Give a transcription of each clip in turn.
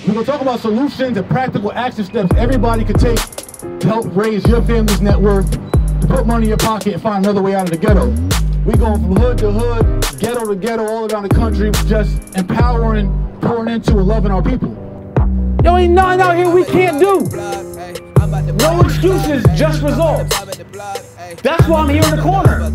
We're going to talk about solutions and practical action steps everybody could take to help raise your family's net worth, to put money in your pocket and find another way out of the ghetto. We're going from hood to hood, ghetto to ghetto, all around the country, just empowering, pouring into, and loving our people. Yo, ain't nothing out here we can't do. No excuses, just results. That's why I'm here in the corner.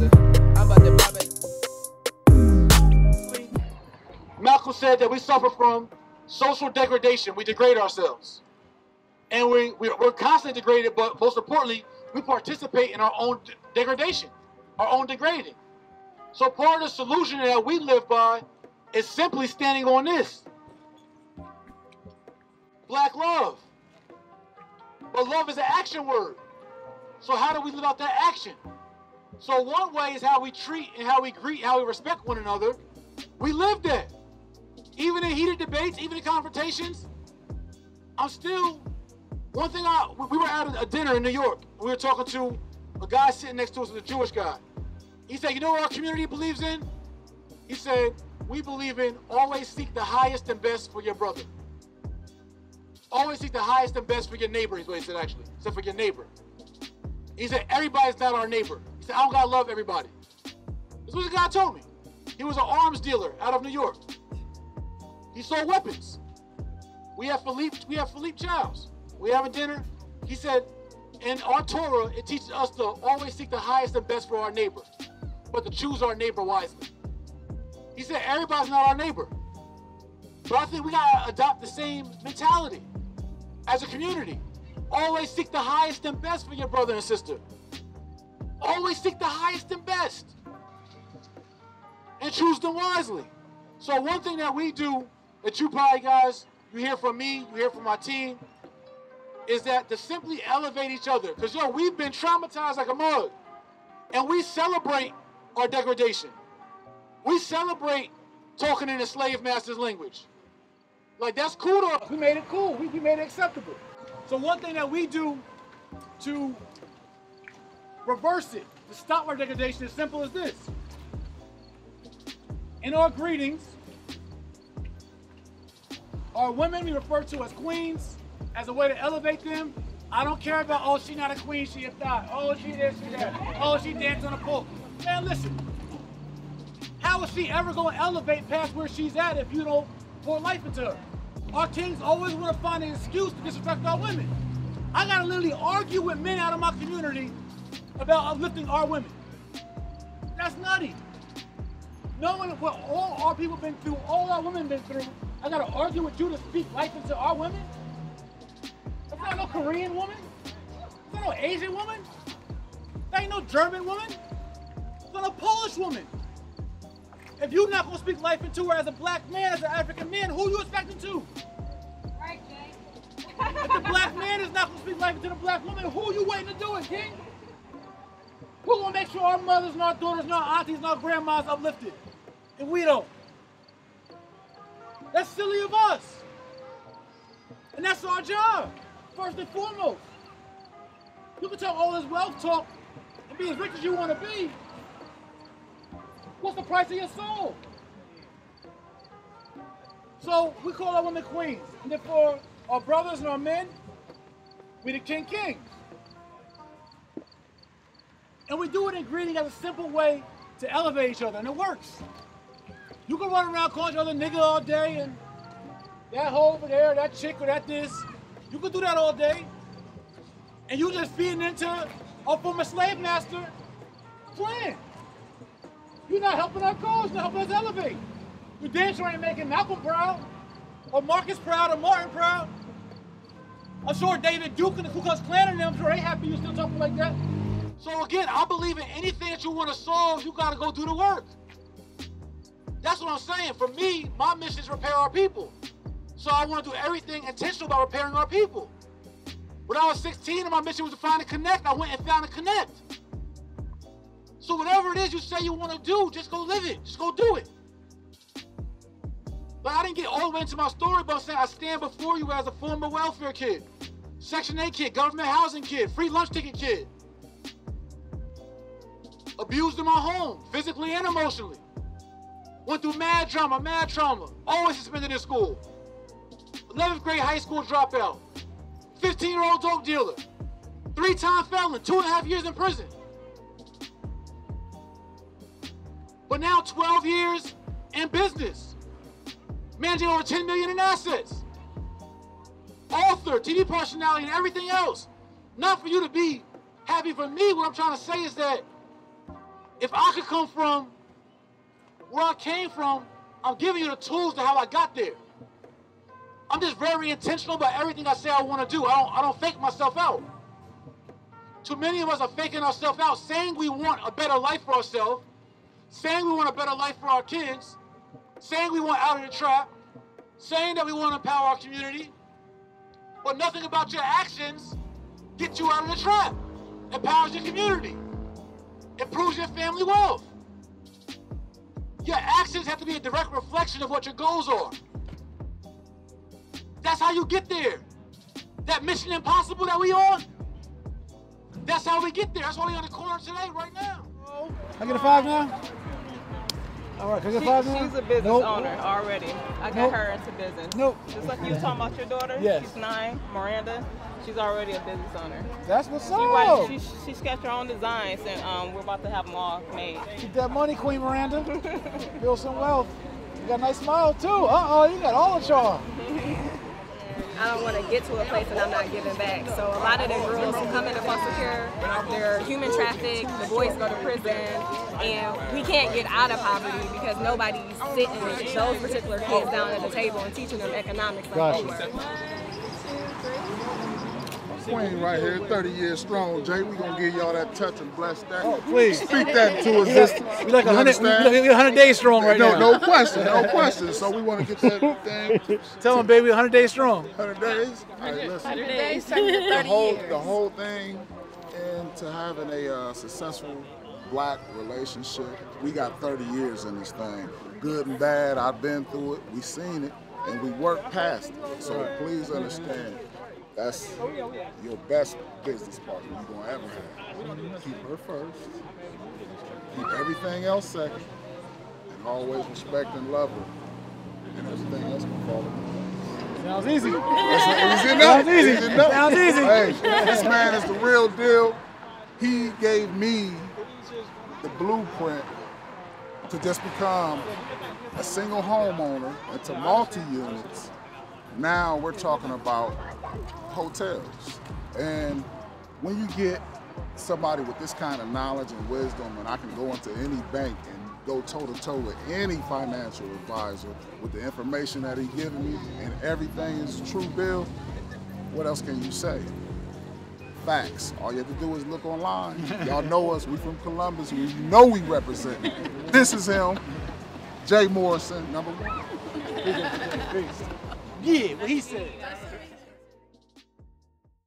Malcolm said that we suffer from social degradation. We degrade ourselves. And we're constantly degraded, but most importantly, we participate in our own degradation, our own degrading. So part of the solution that we live by is simply standing on this. Black love. But love is an action word. So how do we live out that action? So one way is how we treat and how we greet, how we respect one another. We live that. Even in heated debates, even in confrontations, one thing we were at a dinner in New York. We were talking to a guy sitting next to us, a Jewish guy. He said, you know what our community believes in? He said, we believe in always seek the highest and best for your brother. Always seek the highest and best for your neighbor, is what he said actually. He said for your neighbor. He said, everybody's not our neighbor. He said, I don't gotta love everybody. That's what the guy told me. He was an arms dealer out of New York. He sold weapons. We have Philippe Childs. We having dinner. He said, in our Torah, it teaches us to always seek the highest and best for our neighbor, but to choose our neighbor wisely. He said, everybody's not our neighbor. But I think we gotta adopt the same mentality as a community. Always seek the highest and best for your brother and sister. Always seek the highest and best. And choose them wisely. So one thing that we do, that you probably guys, you hear from me, you hear from my team, is that to simply elevate each other. Because yo, we've been traumatized like a mug. And we celebrate our degradation. We celebrate talking in a slave master's language. Like, that's cool to us. We made it cool. We made it acceptable. So one thing that we do to reverse it, to stop our degradation, is simple as this. In our greetings, our women we refer to as queens as a way to elevate them. I don't care about, oh, she not a queen, she a thot. Oh, she this, she that. Oh, she danced on a pole. Man, listen. How is she ever going to elevate past where she's at if you don't pour life into her? Our kings always want to find an excuse to disrespect our women. I got to literally argue with men out of my community about uplifting our women. That's nutty. Knowing what all our people been through, all our women been through, I got to argue with you to speak life into our women? That's not no Korean woman. That's not no Asian woman. That ain't no German woman. It's not no Polish woman. If you're not going to speak life into her as a black man, as an African man, who are you expecting to? Right, Jay. If the black man is not going to speak life into the black woman, who are you waiting to do it, King? Who's going to make sure our mothers and our daughters and our aunties and our grandmas uplifted? And we don't. That's silly of us. And that's our job, first and foremost. You can talk all this wealth talk and be as rich as you want to be. What's the price of your soul? So we call our women queens. And then for our brothers and our men, we the kings. And we do it in greeting as a simple way to elevate each other, and it works. You can run around calling each other nigga all day, and that hoe over there, that chick or that this. You can do that all day. And you just feeding into a former slave master plan. You're not helping our cause, you're not helping us elevate. You're damn sure ain't making Malcolm proud, or Marcus proud, or Martin proud. I'm sure David Duke and the Ku Klux Klan and them, I'm sure they happy you still talking like that. So again, I believe in anything that you want to solve, you gotta go do the work. That's what I'm saying. For me, my mission is to repair our people. So I want to do everything intentional about repairing our people. When I was 16 and my mission was to find a connect, I went and found a connect. So whatever it is you say you want to do, just go live it. Just go do it. But I didn't get all the way into my story, but I'm saying I stand before you as a former welfare kid, Section 8 kid, government housing kid, free lunch ticket kid. Abused in my home, physically and emotionally. Went through mad trauma, always suspended in school. 11th grade high school dropout, 15-year-old dope dealer, 3-time felon, 2.5 years in prison. But now 12 years in business, managing over 10 million in assets. Author, TV personality, and everything else. Not for you to be happy for me. What I'm trying to say is that if I could come from where I came from, I'm giving you the tools to how I got there. I'm just very intentional about everything I say I want to do. I don't fake myself out. Too many of us are faking ourselves out, saying we want a better life for ourselves, saying we want a better life for our kids, saying we want out of the trap, saying that we want to empower our community, but nothing about your actions gets you out of the trap, empowers your community, improves your family wealth. Your actions have to be a direct reflection of what your goals are. That's how you get there. That mission impossible that we on, that's how we get there. That's why we on the corner today, right now. I get a 5 now? All right, can I get a 5 now? She's a business Nope. owner already. I got her into business. Nope. Just like you were talking about your daughter. Yes. She's 9, Miranda. She's already a business owner. That's what's She up. writes, she sketched her own designs, and we're about to have them all made. Keep that money, Queen Miranda. Build some wealth. You got a nice smile too. Uh-oh, you got all the charm. I don't want to get to a place and I'm not giving back. So a lot of the girls who come into foster care, they're human trafficked, the boys go to prison, and we can't get out of poverty because nobody's sitting those particular kids down at the table and teaching them economics like we were. Queen right here, 30 years strong. Jay, we gonna give y'all that touch and bless that. Oh, please. Speak that to existence. We like 100 days strong right now. No question, no question. So we want to get that thing. Tell them, baby, 100 days strong. 100 days. All right, listen. 100 days, 30 years. The whole thing, and to having a successful black relationship, we got 30 years in this thing. Good and bad, I've been through it. We seen it, and we worked past it. So please understand. That's your best business partner you're gonna ever have. Keep her first. Keep everything else second. And always respect and love her. And everything else can follow. Sounds easy. Sounds easy. Sounds easy. Hey, this man is the real deal. He gave me the blueprint to just become a single homeowner and to multi-units. Now we're talking about hotels. And when you get somebody with this kind of knowledge and wisdom, and I can go into any bank and go toe-to-toe with any financial advisor with the information that he's giving me, and everything is true, Bill, what else can you say? Facts. All you have to do is look online. Y'all know us, we from Columbus, we know we represent. This is him, Jay Morrison, #1. Yeah, what he said.